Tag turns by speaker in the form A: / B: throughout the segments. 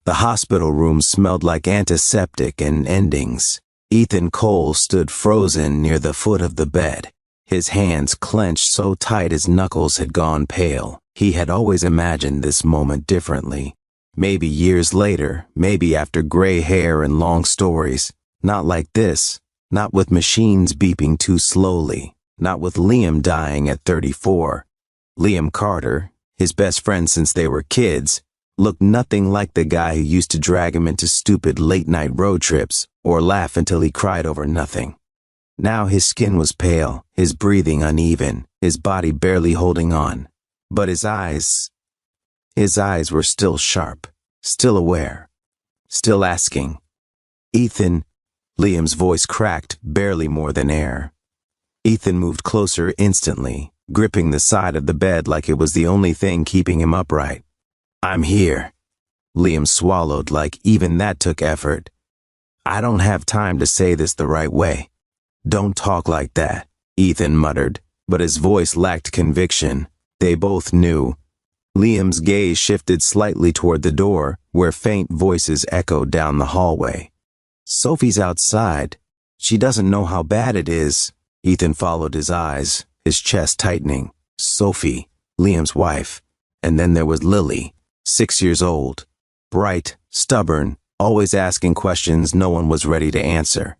A: The hospital room smelled like antiseptic and endings. Ethan Cole stood frozen near the foot of the bed, his hands clenched so tight his knuckles had gone pale. He had always imagined this moment differently. Maybe years later, maybe after gray hair and long stories. Not like this, not with machines beeping too slowly, not with Liam dying at 34. Liam Carter, his best friend since they were kids, looked nothing like the guy who used to drag him into stupid late-night road trips or laugh until he cried over nothing. Now his skin was pale, his breathing uneven, his body barely holding on. But his eyes were still sharp, still aware, still asking. Ethan, Liam's voice cracked, barely more than air. Ethan moved closer instantly, gripping the side of the bed like it was the only thing keeping him upright. I'm here. Liam swallowed like even that took effort. I don't have time to say this the right way. Don't talk like that, Ethan muttered, but his voice lacked conviction. They both knew. Liam's gaze shifted slightly toward the door, where faint voices echoed down the hallway. Sophie's outside. She doesn't know how bad it is. Ethan followed his eyes, his chest tightening. Sophie, Liam's wife. And then there was Lily, 6 years old. Bright, stubborn, always asking questions no one was ready to answer.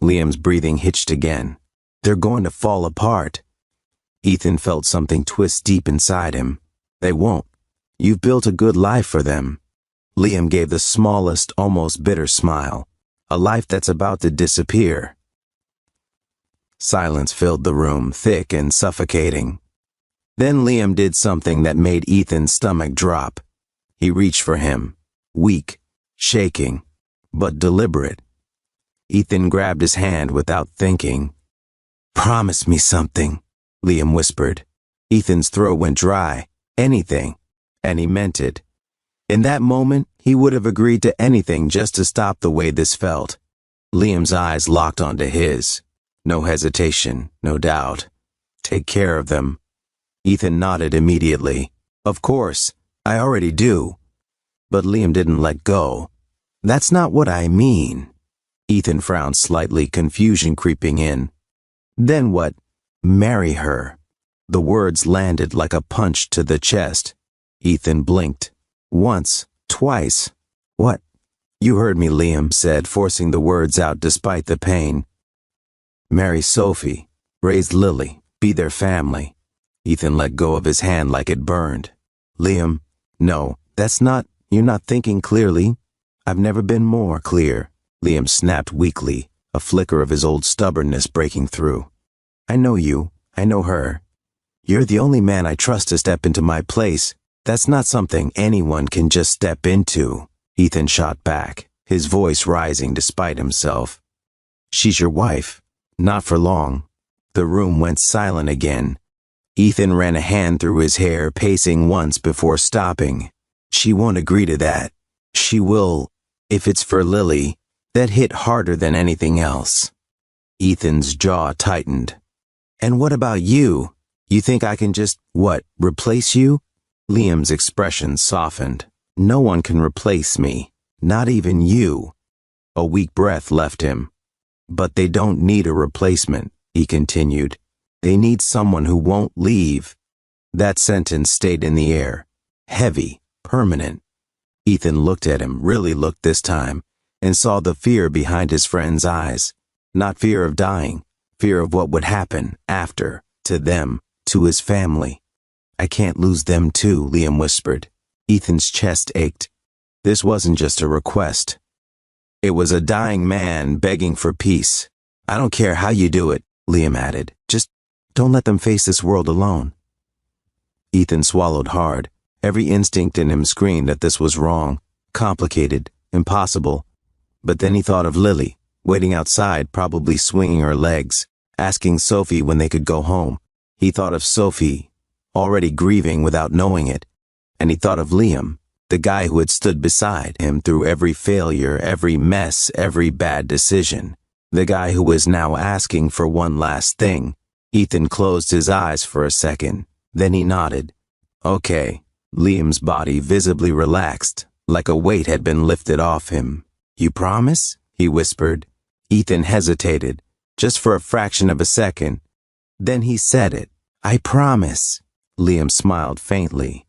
A: Liam's breathing hitched again. They're going to fall apart. Ethan felt something twist deep inside him. They won't. You've built a good life for them. Liam gave the smallest, almost bitter smile. A life that's about to disappear. Silence filled the room, thick and suffocating. Then Liam did something that made Ethan's stomach drop. He reached for him, weak, shaking, but deliberate. Ethan grabbed his hand without thinking. Promise me something, Liam whispered. Ethan's throat went dry. Anything. And he meant it. In that moment, he would have agreed to anything just to stop the way this felt. Liam's eyes locked onto his. No hesitation, no doubt. Take care of them. Ethan nodded immediately. Of course, I already do. But Liam didn't let go. That's not what I mean. Ethan frowned slightly, confusion creeping in. Then what? Marry her. The words landed like a punch to the chest. Ethan blinked. Once, twice. What? You heard me, Liam said, forcing the words out despite the pain. Marry Sophie. Raise Lily. Be their family. Ethan let go of his hand like it burned. Liam, no, you're not thinking clearly. I've never been more clear. Liam snapped weakly, a flicker of his old stubbornness breaking through. I know you. I know her. You're the only man I trust to step into my place. That's not something anyone can just step into. Ethan shot back, his voice rising despite himself. She's your wife. Not for long. The room went silent again. Ethan ran a hand through his hair, pacing once before stopping. She won't agree to that. She will, if it's for Lily. That hit harder than anything else. Ethan's jaw tightened. And what about you? You think I can just, replace you? Liam's expression softened. No one can replace me. Not even you. A weak breath left him. But they don't need a replacement, he continued. They need someone who won't leave. That sentence stayed in the air. Heavy, permanent. Ethan looked at him, really looked this time, and saw the fear behind his friend's eyes. Not fear of dying, fear of what would happen after, to them, to his family. I can't lose them too, Liam whispered. Ethan's chest ached. This wasn't just a request. It was a dying man begging for peace. I don't care how you do it, Liam added. Just don't let them face this world alone. Ethan swallowed hard. Every instinct in him screamed that this was wrong, complicated, impossible. But then he thought of Lily, waiting outside, probably swinging her legs, asking Sophie when they could go home. He thought of Sophie, already grieving without knowing it. And he thought of Liam, the guy who had stood beside him through every failure, every mess, every bad decision. The guy who was now asking for one last thing. Ethan closed his eyes for a second. Then he nodded. Okay. Liam's body visibly relaxed, like a weight had been lifted off him. "You promise?" he whispered. Ethan hesitated, just for a fraction of a second. Then he said it. "I promise." Liam smiled faintly.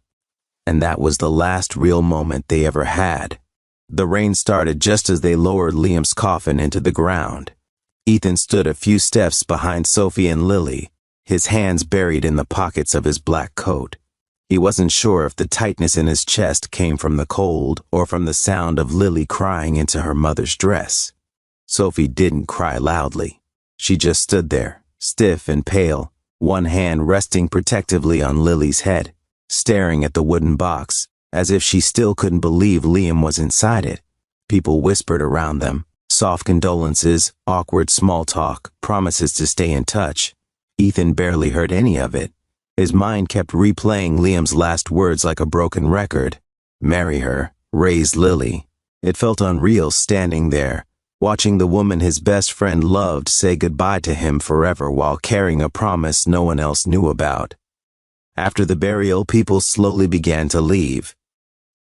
A: And that was the last real moment they ever had. The rain started just as they lowered Liam's coffin into the ground. Ethan stood a few steps behind Sophie and Lily, his hands buried in the pockets of his black coat. He wasn't sure if the tightness in his chest came from the cold or from the sound of Lily crying into her mother's dress. Sophie didn't cry loudly. She just stood there, stiff and pale, one hand resting protectively on Lily's head, staring at the wooden box, as if she still couldn't believe Liam was inside it. People whispered around them, soft condolences, awkward small talk, promises to stay in touch. Ethan barely heard any of it. His mind kept replaying Liam's last words like a broken record. Marry her, raise Lily. It felt unreal standing there, watching the woman his best friend loved say goodbye to him forever while carrying a promise no one else knew about. After the burial, people slowly began to leave.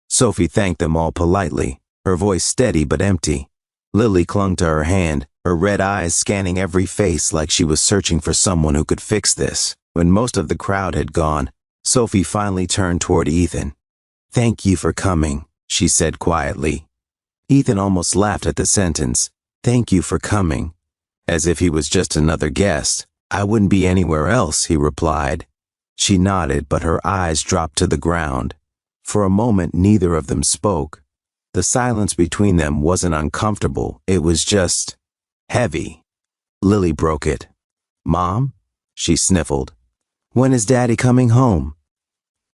A: Sophie thanked them all politely, her voice steady but empty. Lily clung to her hand, her red eyes scanning every face like she was searching for someone who could fix this. When most of the crowd had gone, Sophie finally turned toward Ethan. "Thank you for coming," she said quietly. Ethan almost laughed at the sentence, "Thank you for coming," as if he was just another guest. "I wouldn't be anywhere else," he replied. She nodded, but her eyes dropped to the ground. For a moment, neither of them spoke. The silence between them wasn't uncomfortable, it was just heavy. Lily broke it. "Mom?" she sniffled. "When is Daddy coming home?"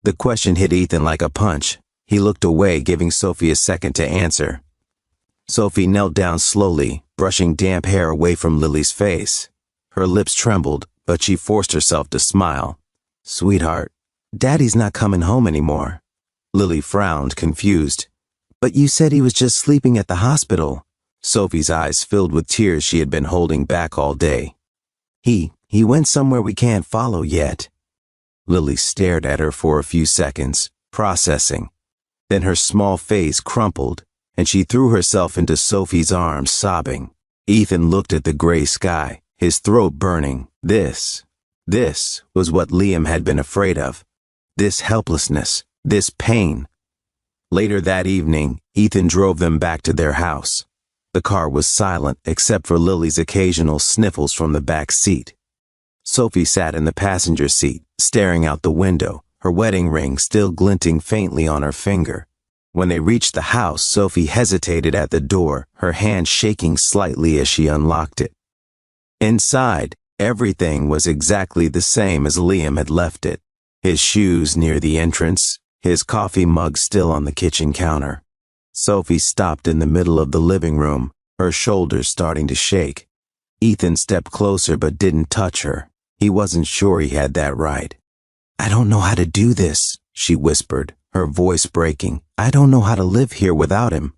A: The question hit Ethan like a punch. He looked away, giving Sophie a second to answer. Sophie knelt down slowly, brushing damp hair away from Lily's face. Her lips trembled, but she forced herself to smile. "Sweetheart, Daddy's not coming home anymore." Lily frowned, confused. "But you said he was just sleeping at the hospital." Sophie's eyes filled with tears she had been holding back all day. He went somewhere we can't follow yet." Lily stared at her for a few seconds, processing. Then her small face crumpled, and she threw herself into Sophie's arms, sobbing. Ethan looked at the gray sky, his throat burning. This was what Liam had been afraid of. This helplessness, this pain. Later that evening, Ethan drove them back to their house. The car was silent except for Lily's occasional sniffles from the back seat. Sophie sat in the passenger seat, staring out the window, her wedding ring still glinting faintly on her finger. When they reached the house, Sophie hesitated at the door, her hand shaking slightly as she unlocked it. Inside, everything was exactly the same as Liam had left it. His shoes near the entrance, his coffee mug still on the kitchen counter. Sophie stopped in the middle of the living room, her shoulders starting to shake. Ethan stepped closer but didn't touch her. He wasn't sure he had that right. "I don't know how to do this," she whispered, her voice breaking. "I don't know how to live here without him."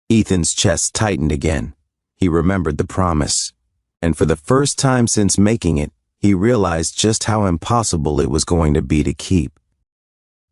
A: Ethan's chest tightened again. He remembered the promise. And for the first time since making it, he realized just how impossible it was going to be to keep.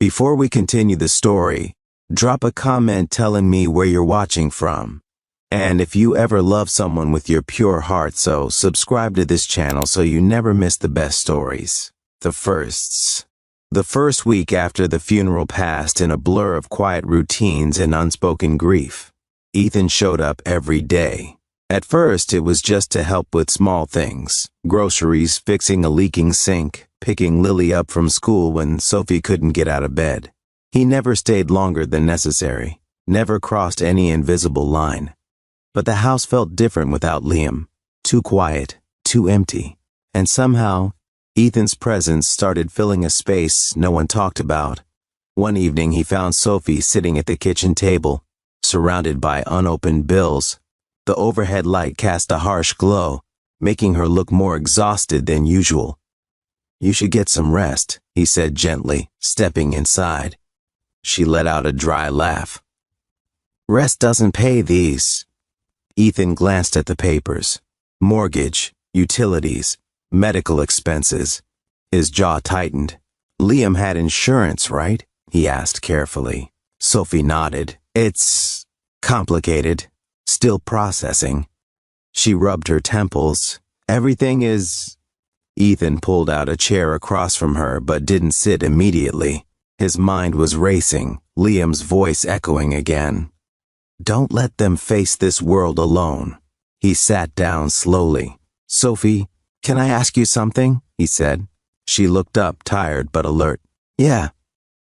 A: Before we continue the story, drop a comment telling me where you're watching from. And if you ever love someone with your pure heart, so subscribe to this channel so you never miss the best stories. The firsts. The first week after the funeral passed in a blur of quiet routines and unspoken grief. Ethan showed up every day. At first, it was just to help with small things. Groceries, fixing a leaking sink, picking Lily up from school when Sophie couldn't get out of bed. He never stayed longer than necessary, never crossed any invisible line. But the house felt different without Liam. Too quiet, too empty. And somehow, Ethan's presence started filling a space no one talked about. One evening, he found Sophie sitting at the kitchen table, surrounded by unopened bills. The overhead light cast a harsh glow, making her look more exhausted than usual. "You should get some rest," he said gently, stepping inside. She let out a dry laugh. "Rest doesn't pay these." Ethan glanced at the papers. Mortgage, utilities, medical expenses. His jaw tightened. "Liam had insurance, right?" he asked carefully. Sophie nodded. It's complicated. Still processing. She rubbed her temples. Everything is... Ethan pulled out a chair across from her but didn't sit immediately. His mind was racing, Liam's voice echoing again. Don't let them face this world alone. He sat down slowly. Sophie, can I ask you something? He said. She looked up, tired but alert. Yeah.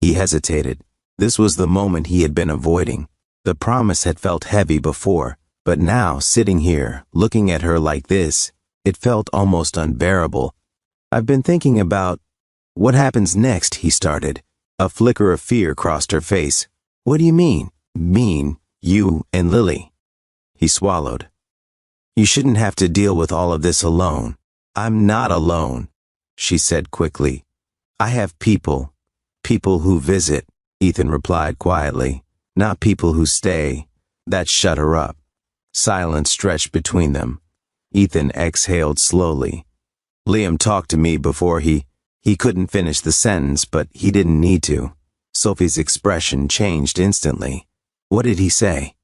A: He hesitated. This was the moment he had been avoiding. The promise had felt heavy before, but now, sitting here, looking at her like this, it felt almost unbearable. I've been thinking about... What happens next, he started. A flicker of fear crossed her face. What do you mean? Mean, you and Lily. He swallowed. You shouldn't have to deal with all of this alone. I'm not alone, she said quickly. I have people. People who visit, Ethan replied quietly. Not people who stay. That shut her up. Silence stretched between them. Ethan exhaled slowly. Liam talked to me before he couldn't finish the sentence, but he didn't need to. Sophie's expression changed instantly. What did he say?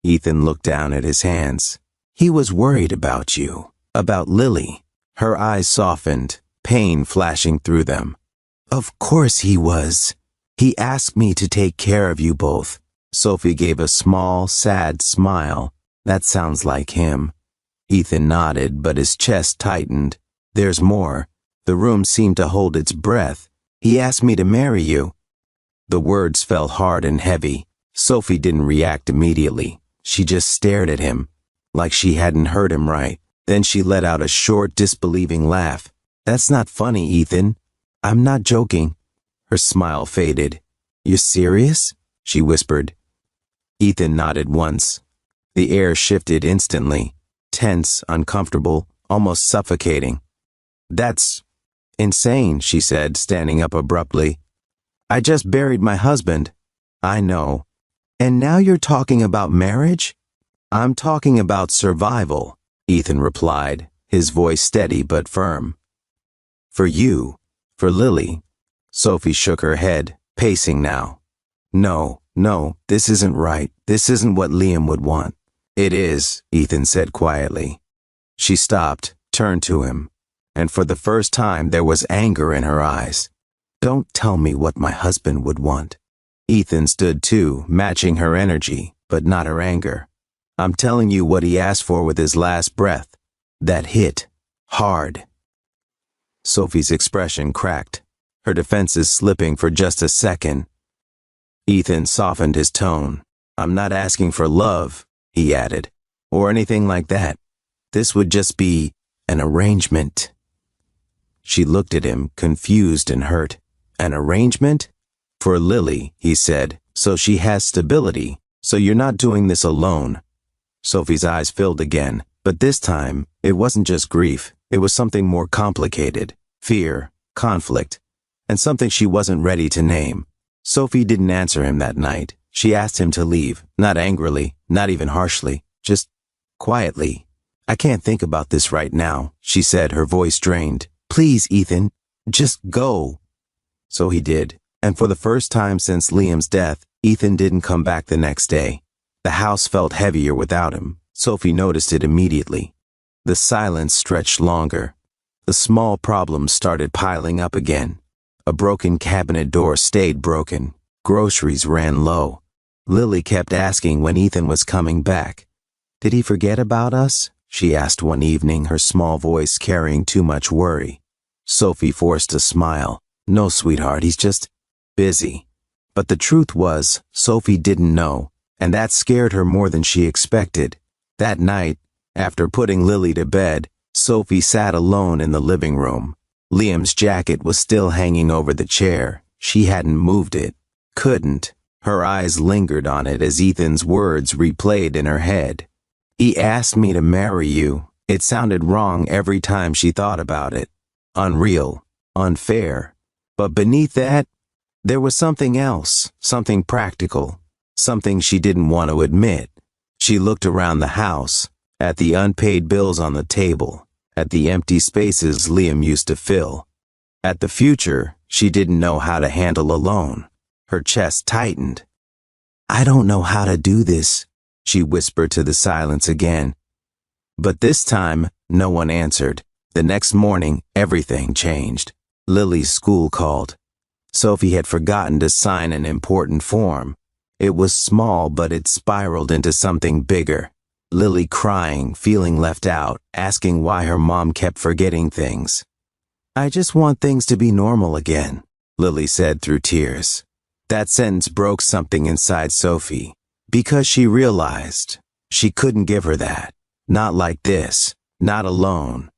A: Ethan looked down at his hands. He was worried about you, about Lily. Her eyes softened, pain flashing through them. Of course he was. He asked me to take care of you both. Sophie gave a small, sad smile. That sounds like him. Ethan nodded, but his chest tightened. There's more. The room seemed to hold its breath. He asked me to marry you. The words fell hard and heavy. Sophie didn't react immediately. She just stared at him, like she hadn't heard him right. Then she let out a short, disbelieving laugh. That's not funny, Ethan. I'm not joking. Her smile faded. You're serious? She whispered. Ethan nodded once. The air shifted instantly. Tense, uncomfortable, almost suffocating. That's insane, she said, standing up abruptly. I just buried my husband. I know. And now you're talking about marriage? I'm talking about survival, Ethan replied, his voice steady but firm. For you, for Lily. Sophie shook her head, pacing now. No, this isn't right. This isn't what Liam would want. It is, Ethan said quietly. She stopped, turned to him, and for the first time there was anger in her eyes. Don't tell me what my husband would want. Ethan stood too, matching her energy, but not her anger. I'm telling you what he asked for with his last breath. That hit. Hard. Sophie's expression cracked, her defenses slipping for just a second. Ethan softened his tone. I'm not asking for love, he added, or anything like that. This would just be an arrangement. She looked at him, confused and hurt. An arrangement? For Lily, he said, so she has stability, so you're not doing this alone. Sophie's eyes filled again, but this time, it wasn't just grief. It was something more complicated. Fear, conflict, and something she wasn't ready to name. Sophie didn't answer him that night. She asked him to leave, not angrily, not even harshly, just quietly. I can't think about this right now, she said, her voice drained. Please, Ethan, just go. So he did, and for the first time since Liam's death, Ethan didn't come back the next day. The house felt heavier without him. Sophie noticed it immediately. The silence stretched longer. The small problems started piling up again. A broken cabinet door stayed broken. Groceries ran low. Lily kept asking when Ethan was coming back. Did he forget about us? She asked one evening, her small voice carrying too much worry. Sophie forced a smile. No, sweetheart, he's just busy. But the truth was, Sophie didn't know, and that scared her more than she expected. That night, after putting Lily to bed, Sophie sat alone in the living room. Liam's jacket was still hanging over the chair. She hadn't moved it. Couldn't. Her eyes lingered on it as Ethan's words replayed in her head. He asked me to marry you. It sounded wrong every time she thought about it. Unreal. Unfair. But beneath that, there was something else, something practical, something she didn't want to admit. She looked around the house, at the unpaid bills on the table, at the empty spaces Liam used to fill, at the future she didn't know how to handle alone. Her chest tightened. I don't know how to do this, she whispered to the silence again. But this time, no one answered. The next morning, everything changed. Lily's school called. Sophie had forgotten to sign an important form. It was small, but it spiraled into something bigger. Lily crying, feeling left out, asking why her mom kept forgetting things. I just want things to be normal again, Lily said through tears. That sentence broke something inside Sophie, because she realized she couldn't give her that. Not like this, not alone.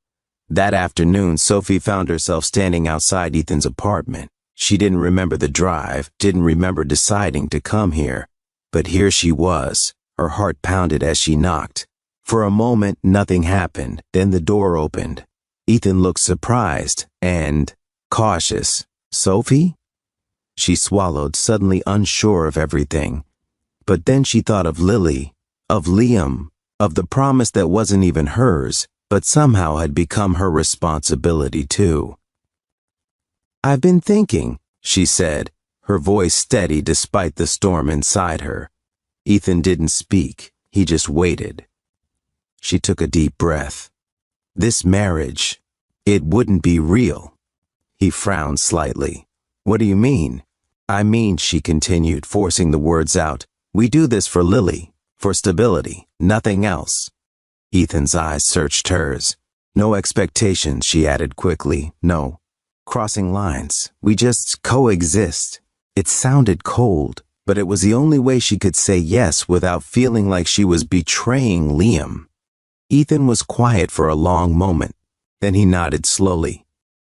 A: That afternoon, Sophie found herself standing outside Ethan's apartment. She didn't remember the drive, didn't remember deciding to come here. But here she was. Her heart pounded as she knocked. For a moment, nothing happened. Then the door opened. Ethan looked surprised and cautious. Sophie? She swallowed, suddenly unsure of everything. But then she thought of Lily, of Liam, of the promise that wasn't even hers, but somehow had become her responsibility too. I've been thinking, she said, her voice steady despite the storm inside her. Ethan didn't speak, he just waited. She took a deep breath. This marriage, it wouldn't be real. He frowned slightly. What do you mean? I mean, she continued, forcing the words out, we do this for Lily, for stability, nothing else. Ethan's eyes searched hers. No expectations, she added quickly, no. Crossing lines, we just coexist. It sounded cold, but it was the only way she could say yes without feeling like she was betraying Liam. Ethan was quiet for a long moment. Then he nodded slowly.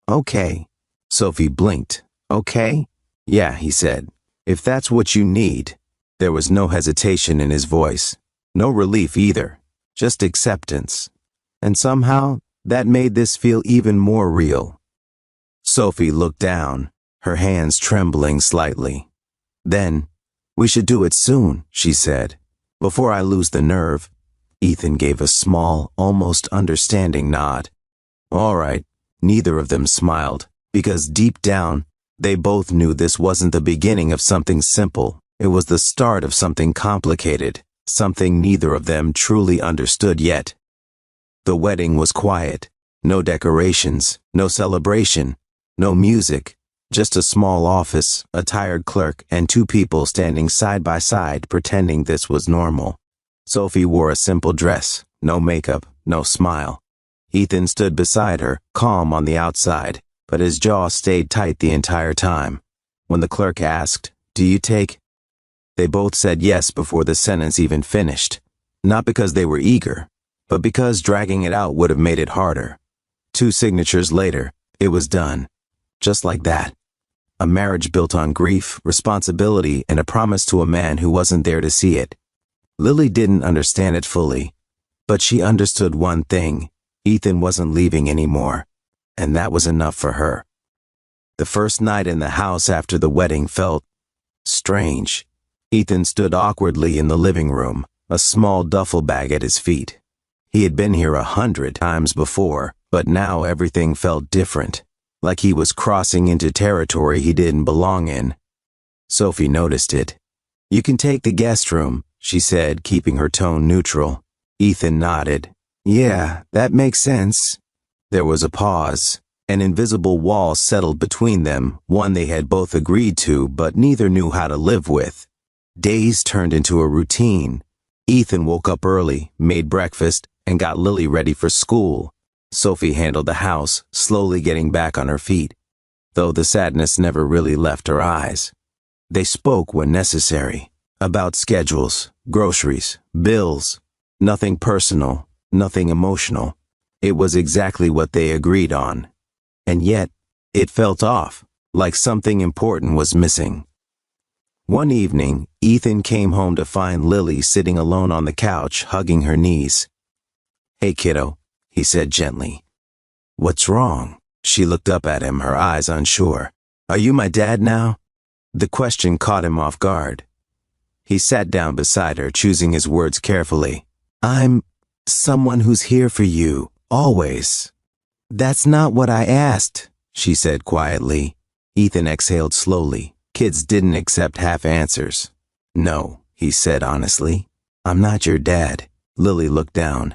A: Okay. Sophie blinked. Okay? Yeah, he said. If that's what you need. There was no hesitation in his voice. No relief either. Just acceptance. And somehow, that made this feel even more real. Sophie looked down, her hands trembling slightly. Then, we should do it soon, she said. Before I lose the nerve. Ethan gave a small, almost understanding nod. All right. Neither of them smiled, because deep down, they both knew this wasn't the beginning of something simple. It was the start of something complicated, something neither of them truly understood yet. The wedding was quiet. No decorations, no celebration, no music, just a small office, a tired clerk, and two people standing side by side pretending this was normal. Sophie wore a simple dress, no makeup, no smile. Ethan stood beside her, calm on the outside, but his jaw stayed tight the entire time. When the clerk asked, "Do you take?" They both said yes before the sentence even finished. Not because they were eager, but because dragging it out would have made it harder. 2 signatures later, it was done. Just like that. A marriage built on grief, responsibility, and a promise to a man who wasn't there to see it. Lily didn't understand it fully, but she understood one thing. Ethan wasn't leaving anymore, and that was enough for her. The first night in the house after the wedding felt strange. Ethan stood awkwardly in the living room, a small duffel bag at his feet. He had been here 100 times before, but now everything felt different, like he was crossing into territory he didn't belong in. Sophie noticed it. "You can take the guest room," she said, keeping her tone neutral. Ethan nodded. "Yeah, that makes sense." There was a pause. An invisible wall settled between them, one they had both agreed to, but neither knew how to live with. Days turned into a routine. Ethan woke up early, made breakfast, and got Lily ready for school. Sophie handled the house, slowly getting back on her feet, though the sadness never really left her eyes. They spoke when necessary, about schedules, groceries, bills. Nothing personal, nothing emotional. It was exactly what they agreed on. And yet, it felt off, like something important was missing. One evening, Ethan came home to find Lily sitting alone on the couch, hugging her knees. "Hey, kiddo," he said gently. "What's wrong?" She looked up at him, her eyes unsure. "Are you my dad now?" The question caught him off guard. He sat down beside her, choosing his words carefully. "I'm someone who's here for you, always." "That's not what I asked," she said quietly. Ethan exhaled slowly. Kids didn't accept half answers. "No," he said honestly. I'm not your dad. Lily looked down.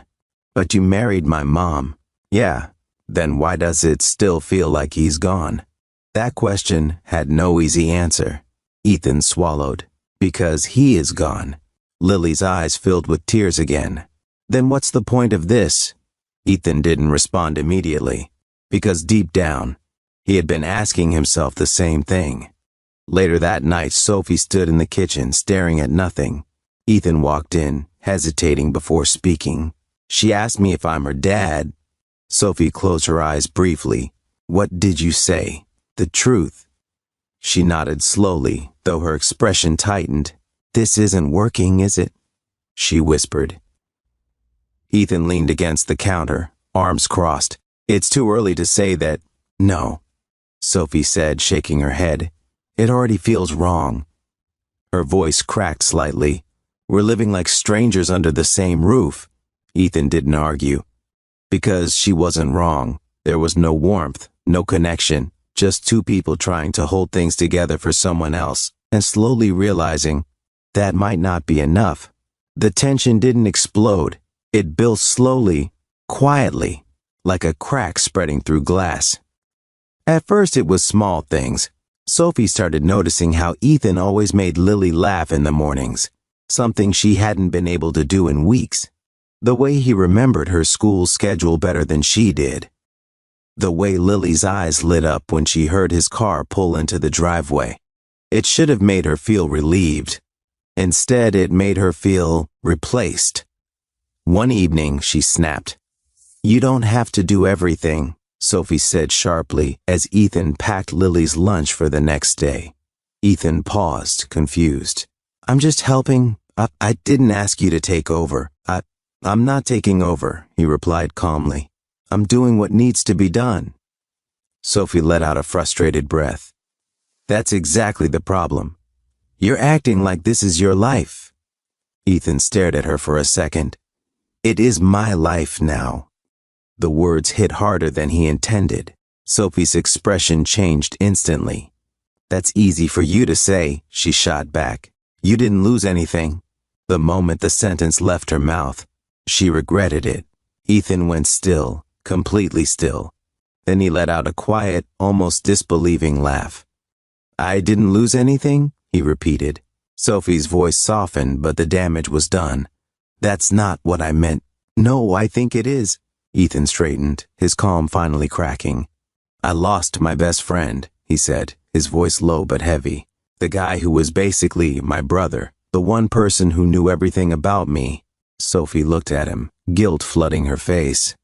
A: But you married my mom. Yeah. Then why does it still feel like he's gone? That question had no easy answer. Ethan swallowed. Because he is gone. Lily's eyes filled with tears again. Then what's the point of this? Ethan didn't respond immediately, because deep down, he had been asking himself the same thing. Later that night, Sophie stood in the kitchen staring at nothing. Ethan walked in, hesitating before speaking. She asked me if I'm her dad. Sophie closed her eyes briefly. What did you say? The truth. She nodded slowly, though her expression tightened. This isn't working, is it? She whispered. Ethan leaned against the counter, arms crossed. It's too early to say that. No, Sophie said, shaking her head. It already feels wrong. Her voice cracked slightly. We're living like strangers under the same roof. Ethan didn't argue. Because she wasn't wrong. There was no warmth, no connection, just two people trying to hold things together for someone else, and slowly realizing that might not be enough. The tension didn't explode. It built slowly, quietly, like a crack spreading through glass. At first it was small things. Sophie started noticing how Ethan always made Lily laugh in the mornings, something she hadn't been able to do in weeks. The way he remembered her school schedule better than she did. The way Lily's eyes lit up when she heard his car pull into the driveway. It should have made her feel relieved. Instead, it made her feel replaced. One evening, she snapped. You don't have to do everything, Sophie said sharply as Ethan packed Lily's lunch for the next day. Ethan paused, confused. I'm just helping. I didn't ask you to take over. I'm not taking over, he replied calmly. I'm doing what needs to be done. Sophie let out a frustrated breath. That's exactly the problem. You're acting like this is your life. Ethan stared at her for a second. It is my life now. The words hit harder than he intended. Sophie's expression changed instantly. That's easy for you to say, she shot back. You didn't lose anything. The moment the sentence left her mouth, she regretted it. Ethan went still, completely still. Then he let out a quiet, almost disbelieving laugh. I didn't lose anything? He repeated. Sophie's voice softened, but the damage was done. That's not what I meant. No, I think it is. Ethan straightened, his calm finally cracking. I lost my best friend, he said, his voice low but heavy. The guy who was basically my brother, the one person who knew everything about me. Sophie looked at him, guilt flooding her face.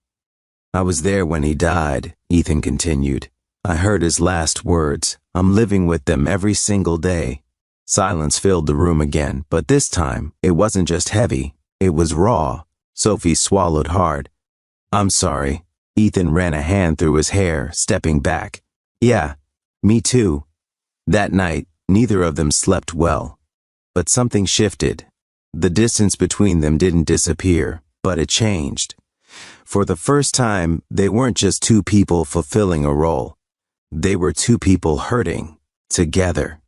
A: I was there when he died, Ethan continued. I heard his last words. I'm living with them every single day. Silence filled the room again, but this time, it wasn't just heavy. It was raw. Sophie swallowed hard. I'm sorry. Ethan ran a hand through his hair, stepping back. Yeah, me too. That night, neither of them slept well. But something shifted. The distance between them didn't disappear, but it changed. For the first time, they weren't just two people fulfilling a role. They were two people hurting, together.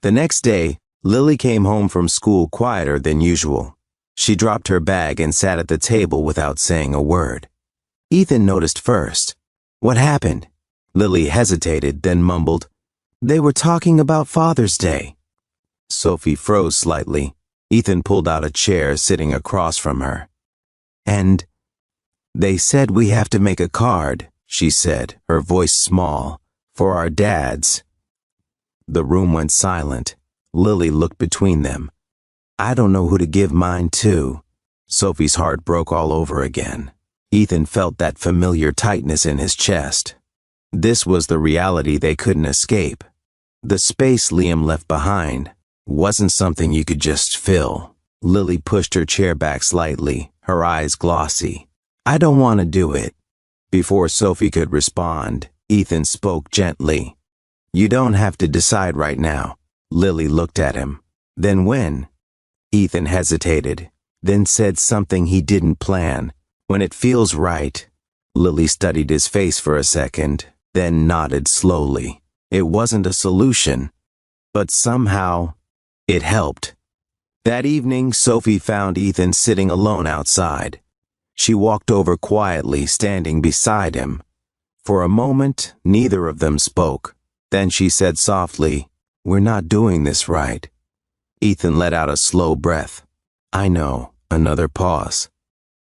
A: The next day, Lily came home from school quieter than usual. She dropped her bag and sat at the table without saying a word. Ethan noticed first. What happened? Lily hesitated, then mumbled, They were talking about Father's Day. Sophie froze slightly. Ethan pulled out a chair sitting across from her. And they said we have to make a card, she said, her voice small, for our dads. The room went silent. Lily looked between them. I don't know who to give mine to. Sophie's heart broke all over again. Ethan felt that familiar tightness in his chest. This was the reality they couldn't escape. The space Liam left behind wasn't something you could just fill. Lily pushed her chair back slightly, her eyes glossy. I don't want to do it. Before Sophie could respond, Ethan spoke gently. You don't have to decide right now. Lily looked at him. Then when? Ethan hesitated, then said something he didn't plan. When it feels right. Lily studied his face for a second, then nodded slowly. It wasn't a solution, but somehow it helped. That evening, Sophie found Ethan sitting alone outside. She walked over quietly, standing beside him. For a moment, neither of them spoke. Then she said softly, "We're not doing this right." Ethan let out a slow breath. "I know." Another pause.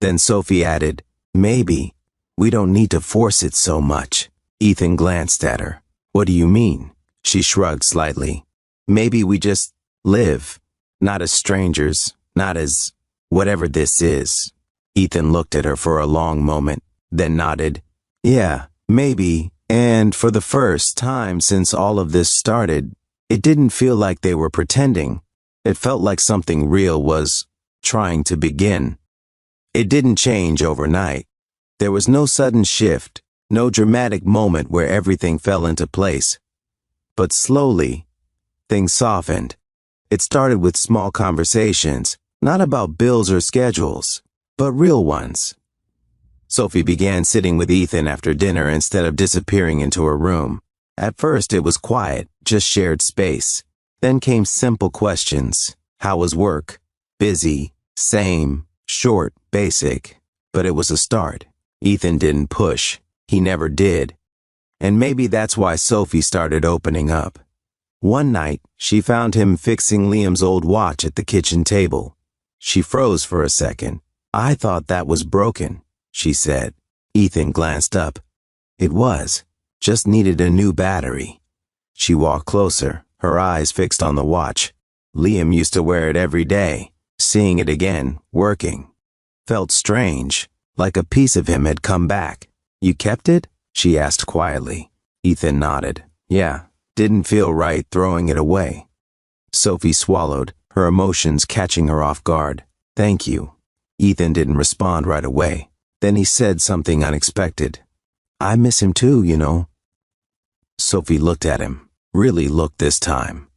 A: Then Sophie added, "Maybe we don't need to force it so much." Ethan glanced at her. "What do you mean?" She shrugged slightly. "Maybe we just live, not as strangers, not as whatever this is." Ethan looked at her for a long moment, then nodded. "Yeah, maybe." And for the first time since all of this started, it didn't feel like they were pretending. It felt like something real was trying to begin. It didn't change overnight. There was no sudden shift, no dramatic moment where everything fell into place. But slowly, things softened. It started with small conversations, not about bills or schedules, but real ones. Sophie began sitting with Ethan after dinner instead of disappearing into her room. At first it was quiet, just shared space. Then came simple questions. How was work? Busy, same, short, basic. But it was a start. Ethan didn't push. He never did. And maybe that's why Sophie started opening up. One night, she found him fixing Liam's old watch at the kitchen table. She froze for a second. "I thought that was broken," she said. Ethan glanced up. It was. Just needed a new battery. She walked closer, her eyes fixed on the watch. Liam used to wear it every day. Seeing it again, working, felt strange, like a piece of him had come back. "You kept it?" she asked quietly. Ethan nodded. "Yeah, didn't feel right throwing it away." Sophie swallowed, her emotions catching her off guard. "Thank you." Ethan didn't respond right away. Then he said something unexpected. "I miss him too, you know." Sophie looked at him, really looked this time.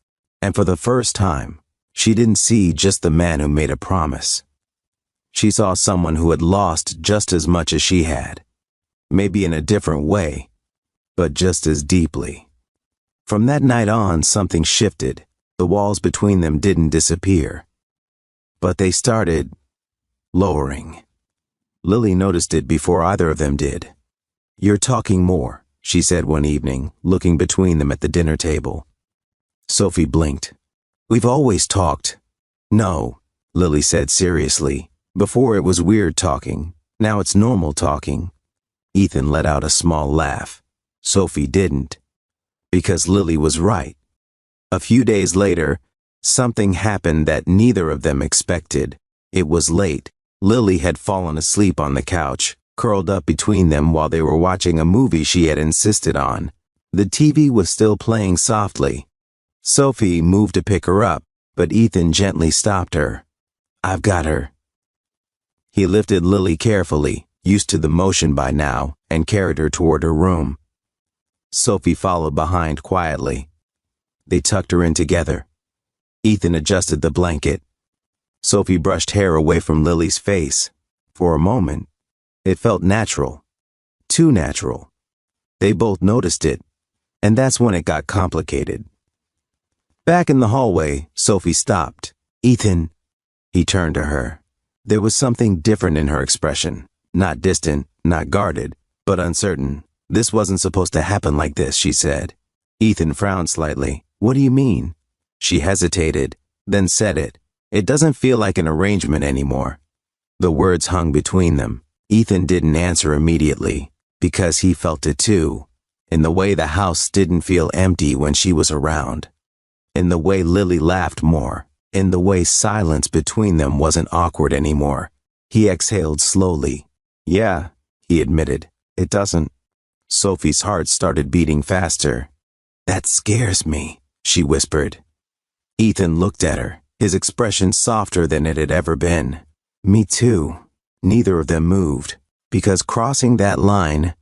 A: And for the first time, she didn't see just the man who made a promise. She saw someone who had lost just as much as she had. Maybe in a different way, but just as deeply. From that night on, something shifted. The walls between them didn't disappear. But they started lowering. Lily noticed it before either of them did. "You're talking more," she said one evening, looking between them at the dinner table. Sophie blinked. "We've always talked." "No," Lily said seriously. "Before it was weird talking. Now it's normal talking." Ethan let out a small laugh. Sophie didn't. Because Lily was right. A few days later, something happened that neither of them expected. It was late. Lily had fallen asleep on the couch, curled up between them while they were watching a movie she had insisted on. The TV was still playing softly. Sophie moved to pick her up, but Ethan gently stopped her. "I've got her." He lifted Lily carefully, used to the motion by now, and carried her toward her room. Sophie followed behind quietly. They tucked her in together. Ethan adjusted the blanket. Sophie brushed hair away from Lily's face. For a moment, it felt natural. Too natural. They both noticed it, and that's when it got complicated. Back in the hallway, Sophie stopped. "Ethan." He turned to her. There was something different in her expression. Not distant, not guarded, but uncertain. "This wasn't supposed to happen like this," she said. Ethan frowned slightly. "What do you mean?" She hesitated, then said it. "It doesn't feel like an arrangement anymore." The words hung between them. Ethan didn't answer immediately, because he felt it too. In the way the house didn't feel empty when she was around. In the way Lily laughed more. In the way silence between them wasn't awkward anymore. He exhaled slowly. "Yeah," he admitted. "It doesn't." Sophie's heart started beating faster. "That scares me," she whispered. Ethan looked at her, his expression softer than it had ever been. "Me too." Neither of them moved, because crossing that line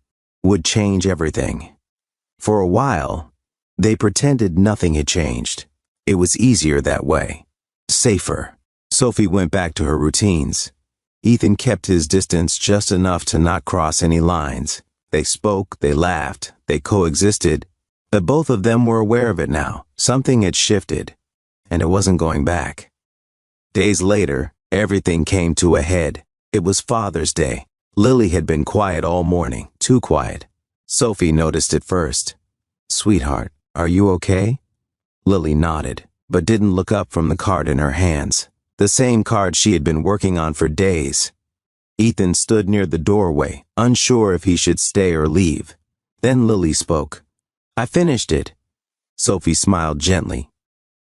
A: would change everything. For a while, they pretended nothing had changed. It was easier that way. Safer. Sophie went back to her routines. Ethan kept his distance just enough to not cross any lines. They spoke, they laughed, they coexisted, but both of them were aware of it now. Something had shifted, and it wasn't going back. Days later, everything came to a head. It was Father's Day. Lily had been quiet all morning, too quiet. Sophie noticed it first. "Sweetheart, are you okay?" Lily nodded, but didn't look up from the card in her hands, the same card she had been working on for days. Ethan stood near the doorway, unsure if he should stay or leave. Then Lily spoke. "I finished it." Sophie smiled gently.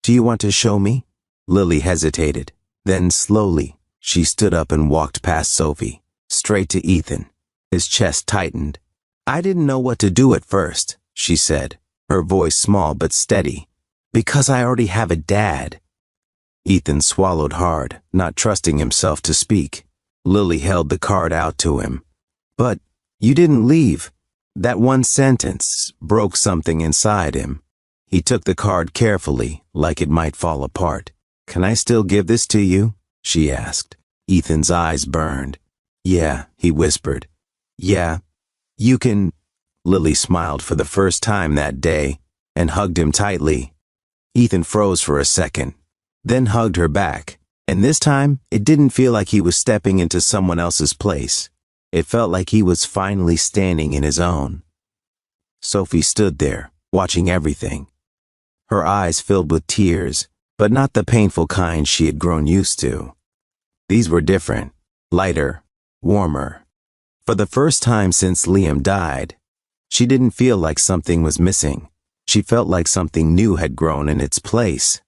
A: "Do you want to show me?" Lily hesitated. Then slowly, she stood up and walked past Sophie, straight to Ethan. His chest tightened. "I didn't know what to do at first," she said, her voice small but steady. "Because I already have a dad." Ethan swallowed hard, not trusting himself to speak. Lily held the card out to him. "But you didn't leave." That one sentence broke something inside him. He took the card carefully, like it might fall apart. "Can I still give this to you?" she asked. Ethan's eyes burned. "Yeah," he whispered. "Yeah, you can." Lily smiled for the first time that day and hugged him tightly. Ethan froze for a second, then hugged her back, and this time it didn't feel like he was stepping into someone else's place. It felt like he was finally standing in his own. Sophie stood there, watching everything. Her eyes filled with tears, but not the painful kind she had grown used to. These were different, lighter, warmer. For the first time since Liam died, she didn't feel like something was missing. She felt like something new had grown in its place.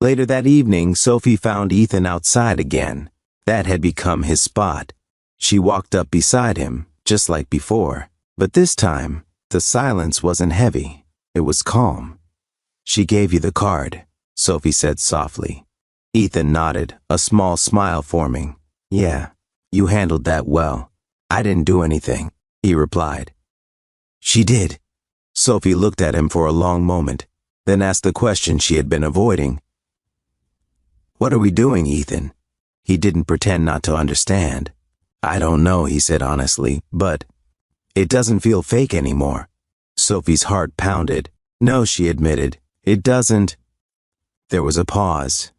A: Later that evening, Sophie found Ethan outside again. That had become his spot. She walked up beside him, just like before. But this time, the silence wasn't heavy. It was calm. "She gave you the card," Sophie said softly. Ethan nodded, a small smile forming. "Yeah, you handled that well. I didn't do anything," he replied. "She did." Sophie looked at him for a long moment, then asked the question she had been avoiding. "What are we doing, Ethan?" He didn't pretend not to understand. "I don't know," he said honestly, "but it doesn't feel fake anymore." Sophie's heart pounded. "No," she admitted, "it doesn't." There was a pause.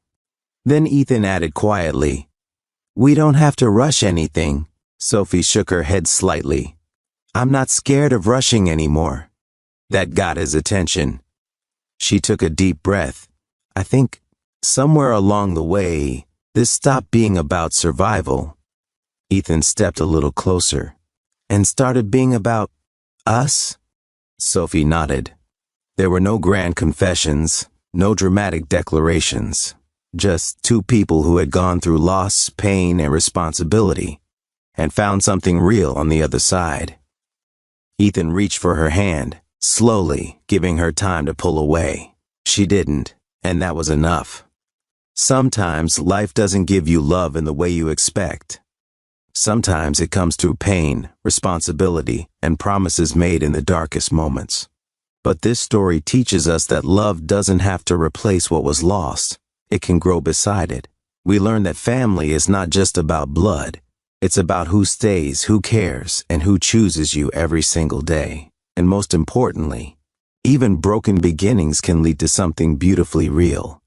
A: Then Ethan added quietly, "We don't have to rush anything." Sophie shook her head slightly. "I'm not scared of rushing anymore." That got his attention. She took a deep breath. "I think somewhere along the way, this stopped being about survival." Ethan stepped a little closer. "And started being about us?" Sophie nodded. There were no grand confessions, no dramatic declarations, just two people who had gone through loss, pain, and responsibility, and found something real on the other side. Ethan reached for her hand, slowly, giving her time to pull away. She didn't, and that was enough. Sometimes life doesn't give you love in the way you expect. Sometimes it comes through pain, responsibility, and promises made in the darkest moments. But this story teaches us that love doesn't have to replace what was lost. It can grow beside it. We learn that family is not just about blood. It's about who stays, who cares, and who chooses you every single day. And most importantly, even broken beginnings can lead to something beautifully real.